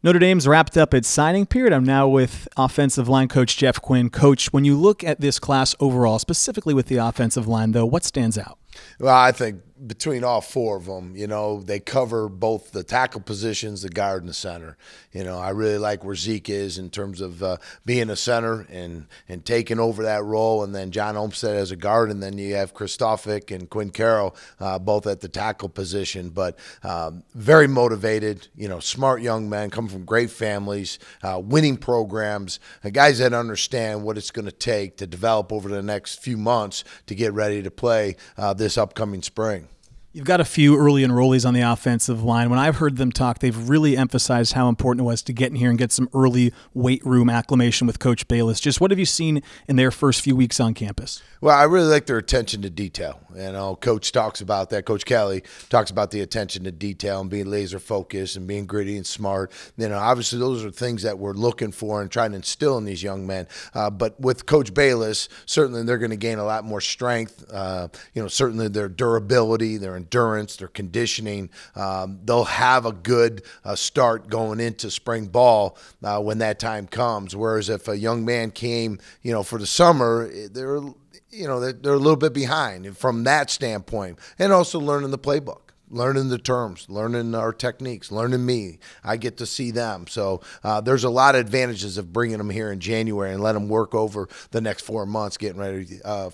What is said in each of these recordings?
Notre Dame's wrapped up its signing period. I'm now with offensive line coach Jeff Quinn. Coach, when you look at this class overall, specifically with the offensive line, though, what stands out? Well, I think between all four of them, they cover both the tackle positions, the guard, and the center. I really like where Zeke is in terms of being a center and taking over that role, and then John Olmstead as a guard, and then you have Kristofic and Quinn Carroll both at the tackle position. But very motivated, smart young men, come from great families, winning programs, guys that understand what it's going to take to develop over the next few months to get ready to play this upcoming spring. You've got a few early enrollees on the offensive line. When I've heard them talk, they've really emphasized how important it was to get in here and get some early weight room acclimation with Coach Bayless. Just what have you seen in their first few weeks on campus? Well, I really like their attention to detail. Coach talks about that. Coach Kelly talks about the attention to detail and being laser focused and being gritty and smart. Obviously those are things that we're looking for and trying to instill in these young men. But with Coach Bayless, certainly they're going to gain a lot more strength. Certainly their durability, their endurance, their conditioning. They'll have a good start going into spring ball when that time comes. Whereas if a young man came, for the summer, they're a little bit behind from that standpoint, and also learning the playbook, learning the terms, learning our techniques, learning me. I get to see them. So there's a lot of advantages of bringing them here in January and let them work over the next 4 months getting ready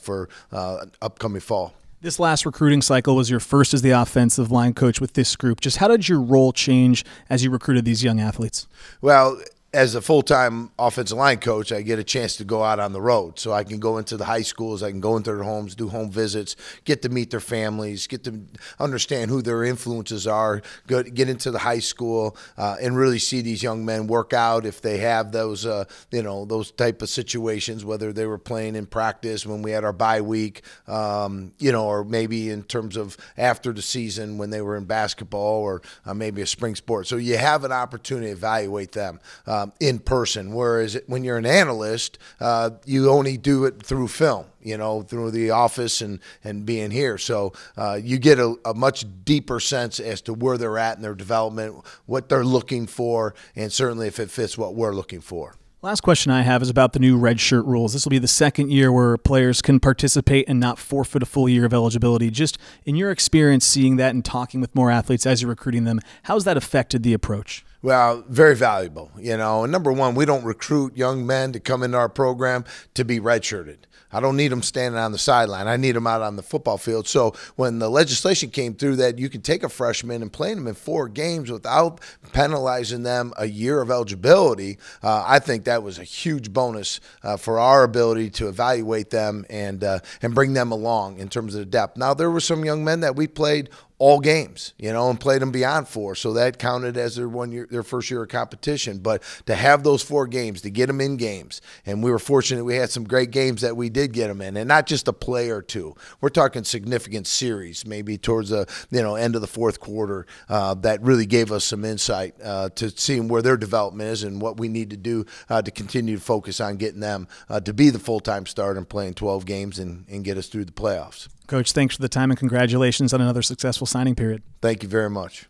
for upcoming fall. This last recruiting cycle was your first as the offensive line coach with this group. Just how did your role change as you recruited these young athletes? Well, as a full-time offensive line coach, I get a chance to go out on the road. So I can go into the high schools, I can go into their homes, do home visits, get to meet their families, get to understand who their influences are, get into the high school, and really see these young men work out if they have those, those type of situations, whether they were playing in practice when we had our bye week, or maybe in terms of after the season when they were in basketball or maybe a spring sport. So you have an opportunity to evaluate them in person, whereas when you're an analyst, you only do it through film, through the office and being here. So you get a much deeper sense as to where they're at in their development, what they're looking for, and certainly if it fits what we're looking for. Last question I have is about the new Redshirt Rules. This will be the second year where players can participate and not forfeit a full year of eligibility. Just in your experience seeing that and talking with more athletes as you're recruiting them, how's that affected the approach? Well, very valuable, And number one, we don't recruit young men to come into our program to be redshirted. I don't need them standing on the sideline. I need them out on the football field. So when the legislation came through that you can take a freshman and play them in 4 games without penalizing them a year of eligibility, I think that was a huge bonus for our ability to evaluate them and bring them along in terms of the depth. Now, there were some young men that we played all games, and played them beyond 4. So that counted as their first year of competition. But to have those 4 games, to get them in games, and we were fortunate we had some great games that we did get them in, and not just a play or two. We're talking significant series, maybe towards the end of the 4th quarter, that really gave us some insight to seeing where their development is and what we need to do to continue to focus on getting them to be the full-time starter and playing 12 games and get us through the playoffs. Coach, thanks for the time and congratulations on another successful signing period. Thank you very much.